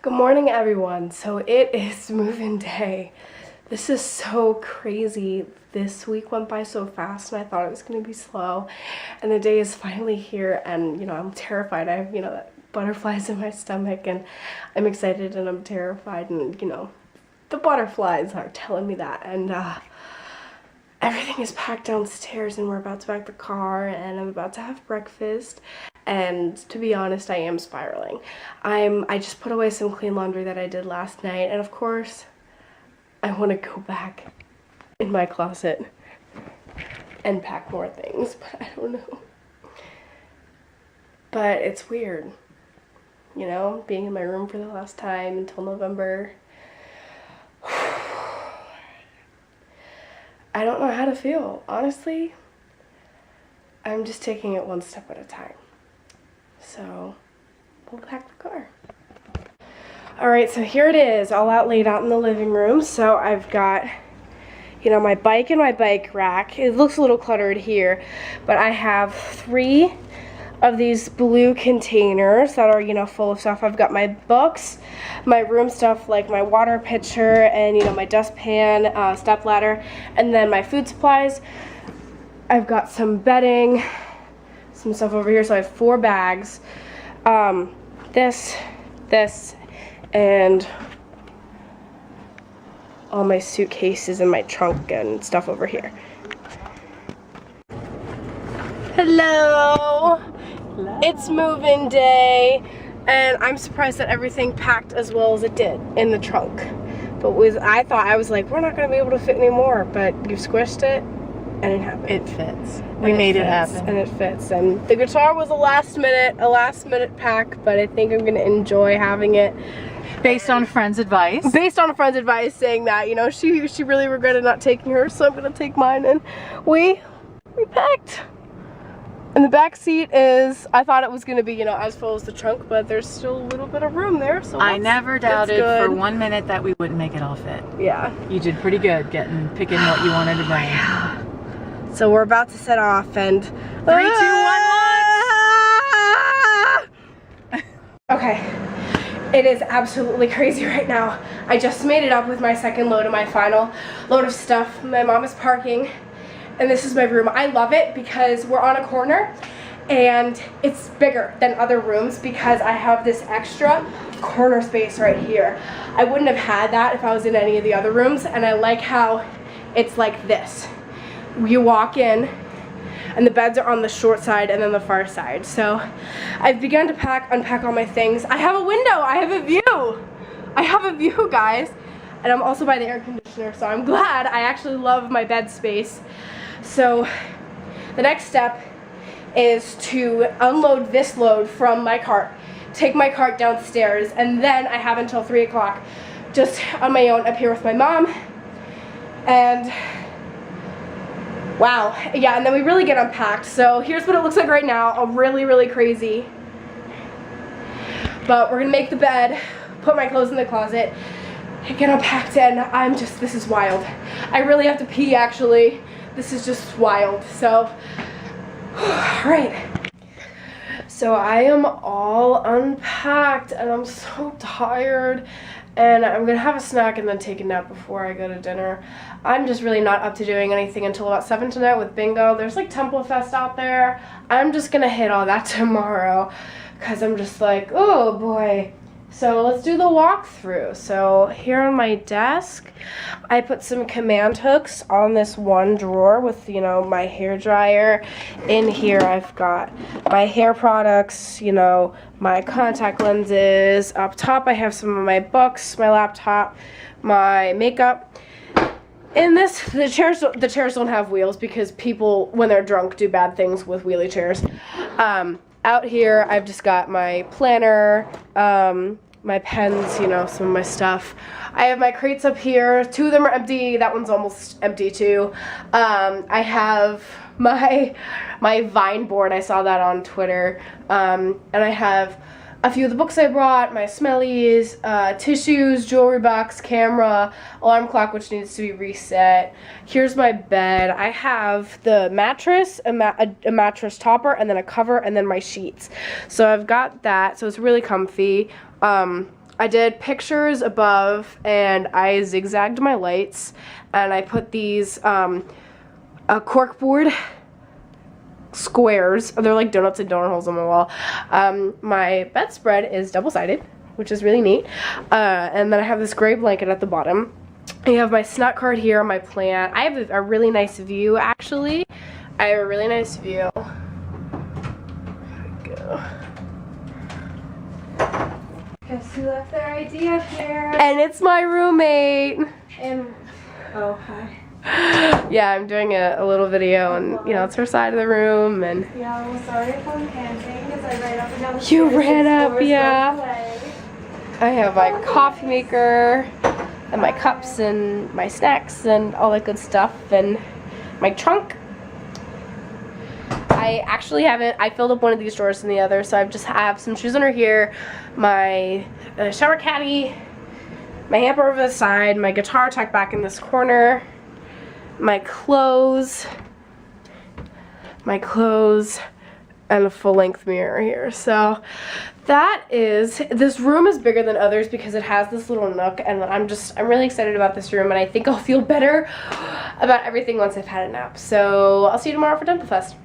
Good morning, everyone. So it is move-in day. This is so crazy. This week went by so fast and I thought it was going to be slow. And the day is finally here and, I'm terrified. I have, butterflies in my stomach and I'm excited and I'm terrified and, the butterflies are telling me that. And everything is packed downstairs and we're about to pack the car and I'm about to have breakfast. And to be honest, I am spiraling. I just put away some clean laundry that I did last night, and of course, I want to go back in my closet and pack more things, but I don't know. But it's weird, being in my room for the last time until November. I don't know how to feel. Honestly, I'm just taking it one step at a time. So, we'll pack the car. Alright, so here it is, all laid out in the living room. So I've got, my bike and my bike rack. It looks a little cluttered here, but I have 3 of these blue containers that are, full of stuff. I've got my books, my room stuff like my water pitcher and, my dustpan, step ladder, and then my food supplies. I've got some bedding, some stuff over here, so I have 4 bags. This, and all my suitcases and my trunk and stuff over here. Hello! It's move-in day, and I'm surprised that everything packed as well as it did in the trunk. But I was like, we're not gonna be able to fit any more, but you squished it. And it happened. It fits. We made it happen. And it fits. And the guitar was a last minute pack, but I think I'm gonna enjoy having it. Based on a friend's advice. Based on a friend's advice saying that, she really regretted not taking hers, so I'm gonna take mine. And we packed. And the back seat is, I thought it was gonna be, as full as the trunk, but there's still a little bit of room there. So I never doubted for 1 minute that we wouldn't make it all fit. Yeah. You did pretty good picking what you wanted to bring. Yeah. So we're about to set off and 3, 2, 1, launch! Okay, it is absolutely crazy right now. I just made it up with my second load and my final load of stuff. My mom is parking and this is my room. I love it because we're on a corner and it's bigger than other rooms because I have this extra corner space right here. I wouldn't have had that if I was in any of the other rooms, and I like how it's like this. You walk in and the beds are on the short side and then the far side. So I've begun to unpack all my things. I have a window, I have a view. I have a view, guys. And I'm also by the air conditioner, so I'm glad. I actually love my bed space. So the next step is to unload this load from my cart, take my cart downstairs, and then I have until 3 o'clock just on my own up here with my mom. And wow, yeah, and then we really get unpacked. So here's what it looks like right now, really crazy. But we're gonna make the bed, put my clothes in the closet, and get unpacked, and this is wild. I really have to pee, actually. This is just wild, so, all right. So I am all unpacked, and I'm so tired. And I'm gonna have a snack and then take a nap before I go to dinner. I'm just really not up to doing anything until about 7 tonight with bingo. There's like Temple Fest out there. I'm just gonna hit all that tomorrow because I'm just like, oh boy. So let's do the walkthrough. So here on my desk, I put some command hooks on this one drawer with, my hair dryer. In here I've got my hair products, my contact lenses. Up top I have some of my books, my laptop, my makeup. In this, the chairs don't have wheels because people, when they're drunk, do bad things with wheelie chairs. Out here, I've just got my planner, my pens, some of my stuff. I have my crates up here. 2 of them are empty. That one's almost empty too. I have my Vine board. I saw that on Twitter. And I have a few of the books I brought, my smellies, tissues, jewelry box, camera, alarm clock which needs to be reset. Here's my bed. I have the mattress, a mattress topper, and then a cover, and then my sheets. So I've got that, so it's really comfy. I did pictures above, and I zigzagged my lights, and I put these corkboard squares. They're like donuts and donut holes on my wall. My bedspread is double-sided, which is really neat. And then I have this gray blanket at the bottom. I have my snack card here on my plant. I have a really nice view, actually. I have a really nice view. There we go. Guess who left their ID up here? And it's my roommate. And oh, hi. Yeah, I'm doing a little video, and you know, it's her side of the room, and Yeah, well, sorry if I'm panting because I ran up and down the You stairs ran and up, doors yeah. go away. I have my coffee maker, and my cups, and my snacks, and all that good stuff, and my trunk. I actually haven't, I filled up one of these drawers and the other, so I just have some shoes under here, my shower caddy, my hamper over the side, my guitar tucked back in this corner, my clothes, and a full-length mirror here. So that is, this room is bigger than others because it has this little nook, and I'm really excited about this room, and I think I'll feel better about everything once I've had a nap. So I'll see you tomorrow for Temple Fest.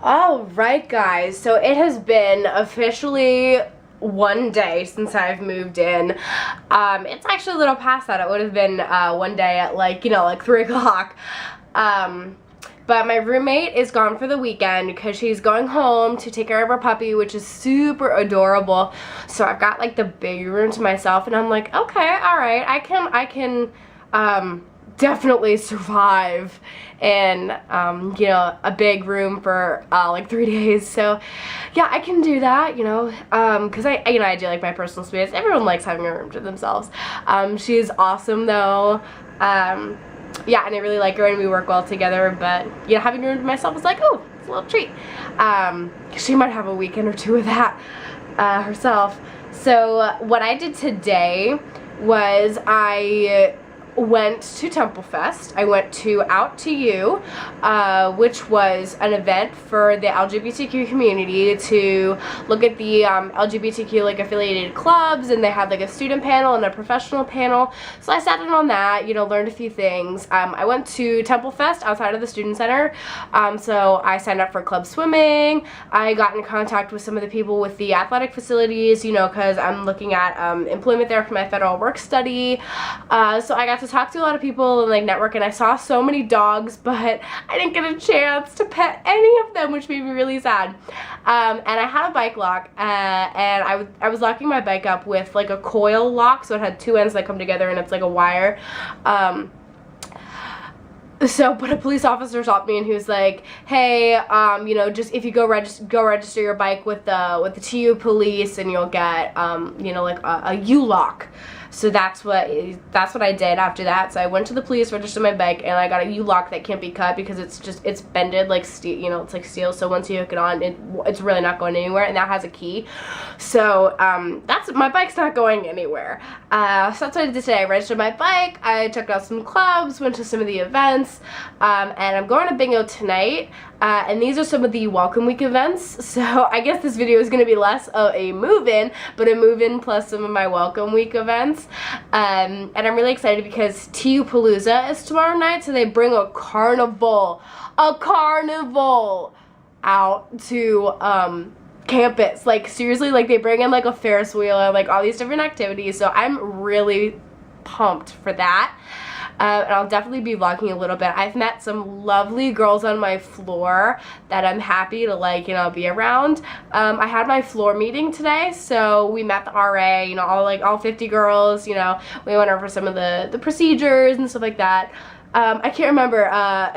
Alright guys, so it has been officially one day since I've moved in. It's actually a little past that. It would have been one day at like 3 o'clock. But my roommate is gone for the weekend because she's going home to take care of her puppy, which is super adorable. So I've got like the big room to myself, and I'm like, okay, alright, I can definitely survive in a big room for like 3 days. So yeah, I can do that, because I do like my personal space. Everyone likes having a room to themselves. She's awesome though. Yeah, and I really like her, and we work well together, but having a room to myself is like, oh, it's a little treat. She might have a weekend or two of that herself. So what I did today was I went to Temple Fest. I went to Out to You, which was an event for the LGBTQ community to look at the LGBTQ like affiliated clubs, and they had like a student panel and a professional panel. So I sat in on that, learned a few things. I went to Temple Fest outside of the student center, so I signed up for club swimming. I got in contact with some of the people with the athletic facilities, because I'm looking at employment there for my federal work study. So I got to talk to a lot of people and like network, and I saw so many dogs, but I didn't get a chance to pet any of them, which made me really sad. And I had a bike lock, and I was locking my bike up with like a coil lock, so it had two ends that come together, and it's like a wire. But a police officer stopped me, and he was like, hey, just if you go register your bike with the TU police, and you'll get like a U-lock. So that's what I did after that. So I went to the police, registered my bike, and I got a U-lock that can't be cut because it's bended like steel, it's like steel. So once you hook it on, it's really not going anywhere, and that has a key. So my bike's not going anywhere. So that's what I did today. I registered my bike, I checked out some clubs, went to some of the events, and I'm going to Bingo tonight. And these are some of the Welcome Week events. So I guess this video is going to be less of a move-in, but a move-in plus some of my Welcome Week events. And I'm really excited because TU Palooza is tomorrow night, so they bring a carnival out to campus. Like seriously, like they bring in like a Ferris wheel and like all these different activities. So I'm really pumped for that. And I'll definitely be vlogging a little bit. I've met some lovely girls on my floor that I'm happy to be around. I had my floor meeting today, so we met the RA, all 50 girls, we went over some of the procedures and stuff like that. I can't remember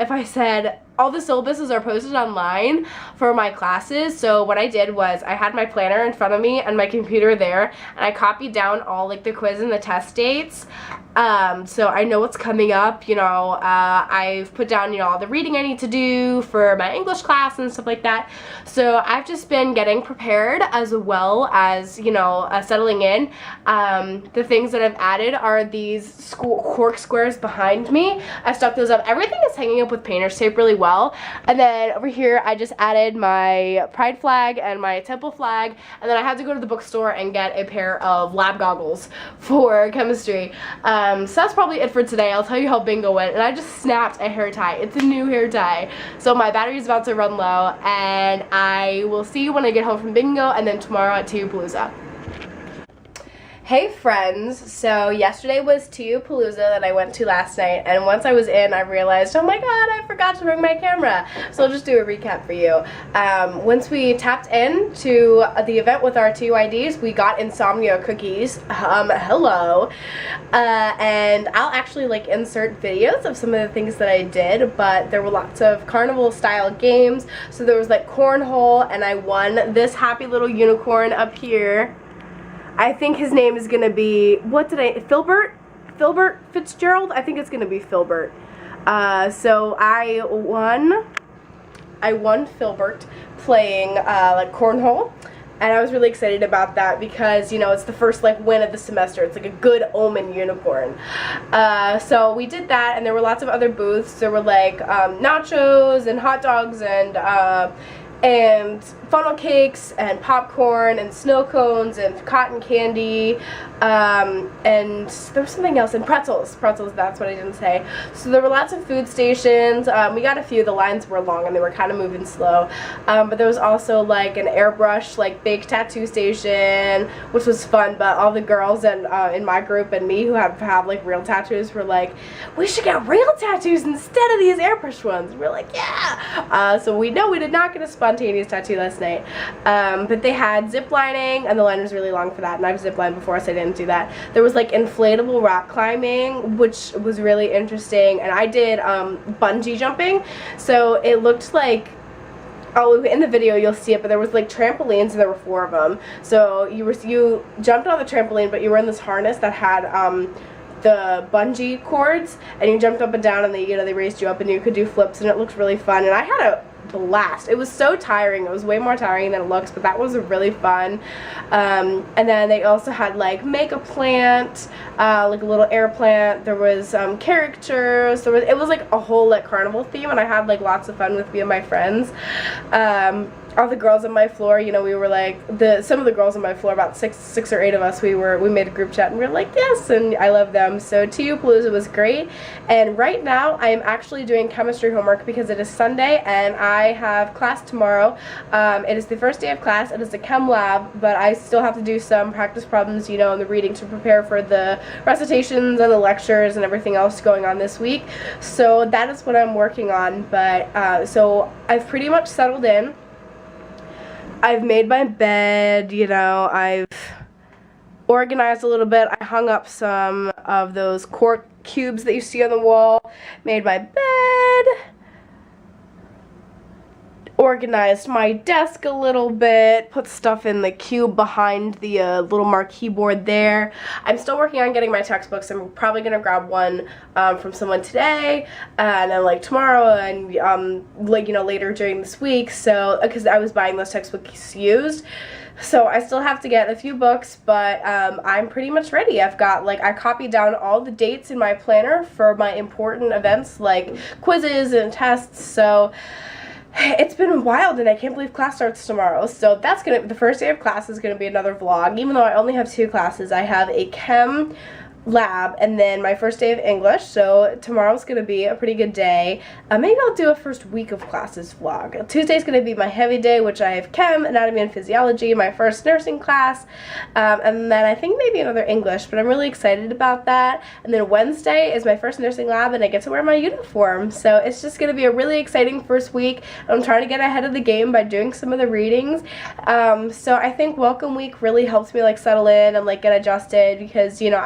if I said all the syllabuses are posted online for my classes. So what I did was I had my planner in front of me and my computer there, and I copied down all the quiz and the test dates. So I know what's coming up. I've put down all the reading I need to do for my English class and stuff like that. So I've just been getting prepared as well as settling in. The things that I've added are these cork squares behind me. I stuck those up. Everything is hanging up with painter's tape really well. And then over here I just added my pride flag and my temple flag, and then I had to go to the bookstore and get a pair of lab goggles for chemistry. So that's probably it for today. I'll tell you how bingo went, and I just snapped a hair tie. It's a new hair tie. So my battery is about to run low, and I will see you when I get home from bingo, and then tomorrow at TU Palooza. Hey friends, so yesterday was TU Palooza that I went to last night, and once I was in I realized, oh my god, I forgot to bring my camera. So I'll just do a recap for you. Once we tapped in to the event with our 2 IDs, we got Insomnia cookies. Hello. And I'll actually like insert videos of some of the things that I did, but there were lots of carnival style games. So there was like cornhole, and I won this happy little unicorn up here. I think his name is gonna be, Filbert Fitzgerald? I think it's gonna be Filbert. So I won Filbert playing like cornhole, and I was really excited about that because, you know, it's the first like win of the semester. It's like a good omen unicorn. So we did that, and there were lots of other booths. There were like nachos and hot dogs and funnel cakes and popcorn and snow cones and cotton candy, and there was something else, and pretzels, that's what I didn't say. So there were lots of food stations. We got a few. The lines were long and they were kind of moving slow, but there was also like an airbrush like fake tattoo station, which was fun. But all the girls in my group and me who have like real tattoos were like, we should get real tattoos instead of these airbrush ones. And we're like, yeah. So we did not get a spontaneous tattoo last night, but they had zip lining, and the line was really long for that, and I've zip lined before, so I didn't do that. There was like inflatable rock climbing, which was really interesting, and I did bungee jumping. So it looked like, oh, in the video you'll see it, but there was like trampolines, and there were 4 of them. So you jumped on the trampoline, but you were in this harness that had the bungee cords, and you jumped up and down, and they raised you up, and you could do flips, and it looked really fun, and I had a blast. It was so tiring. It was way more tiring than it looks, but that was really fun. And then they also had like make a plant, like a little air plant. There was characters. It was like a whole like carnival theme, and I had like lots of fun with me and my friends. All the girls on my floor, you know, we were like, some of the girls on my floor, about six or 8 of us, we made a group chat, and we were like, yes, and I love them. So TU Palooza was great, and right now I am actually doing chemistry homework because it is Sunday and I have class tomorrow. It is the first day of class. It is a chem lab, but I still have to do some practice problems, you know, and the reading to prepare for the recitations and the lectures and everything else going on this week. So that is what I'm working on, but so I've pretty much settled in. I've made my bed, you know, I've organized a little bit. I hung up some of those cork cubes that you see on the wall, made my bed, organized my desk a little bit, put stuff in the cube behind the little marquee board there. I'm still working on getting my textbooks. I'm probably going to grab one from someone today, and then like tomorrow, and like, you know, later during this week, so because I was buying those textbooks used. So I still have to get a few books, but I'm pretty much ready. I copied down all the dates in my planner for my important events like quizzes and tests. So it's been wild, and I can't believe class starts tomorrow. So that's the first day of class is gonna be another vlog. Even though I only have 2 classes, I have a chem lab and then my first day of English, so tomorrow's gonna be a pretty good day. Maybe I'll do a first week of classes vlog. Tuesday's gonna be my heavy day, which I have chem, anatomy and physiology, my first nursing class, and then I think maybe another English, but I'm really excited about that. And then Wednesday is my first nursing lab, and I get to wear my uniform, so it's just gonna be a really exciting first week. I'm trying to get ahead of the game by doing some of the readings, so I think welcome week really helps me like settle in and like get adjusted, because, you know,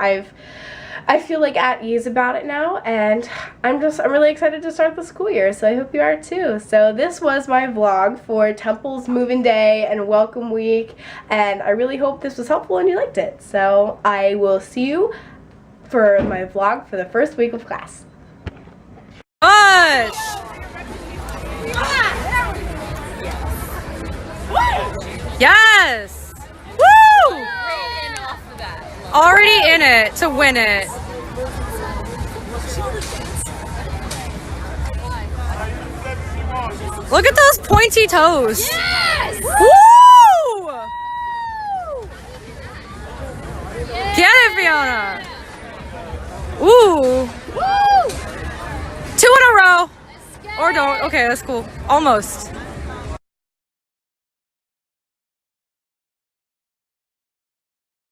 I feel like at ease about it now, and I'm really excited to start the school year, so I hope you are too. So this was my vlog for Temple's moving day and welcome week, and I really hope this was helpful and you liked it. So I will see you for my vlog for the first week of class. Push! Yes! Woo! Already in it to win it. Look at those pointy toes. Yes! Woo! Get it, Fiona. Ooh. Woo! 2 in a row. Or don't. Okay, that's cool. Almost.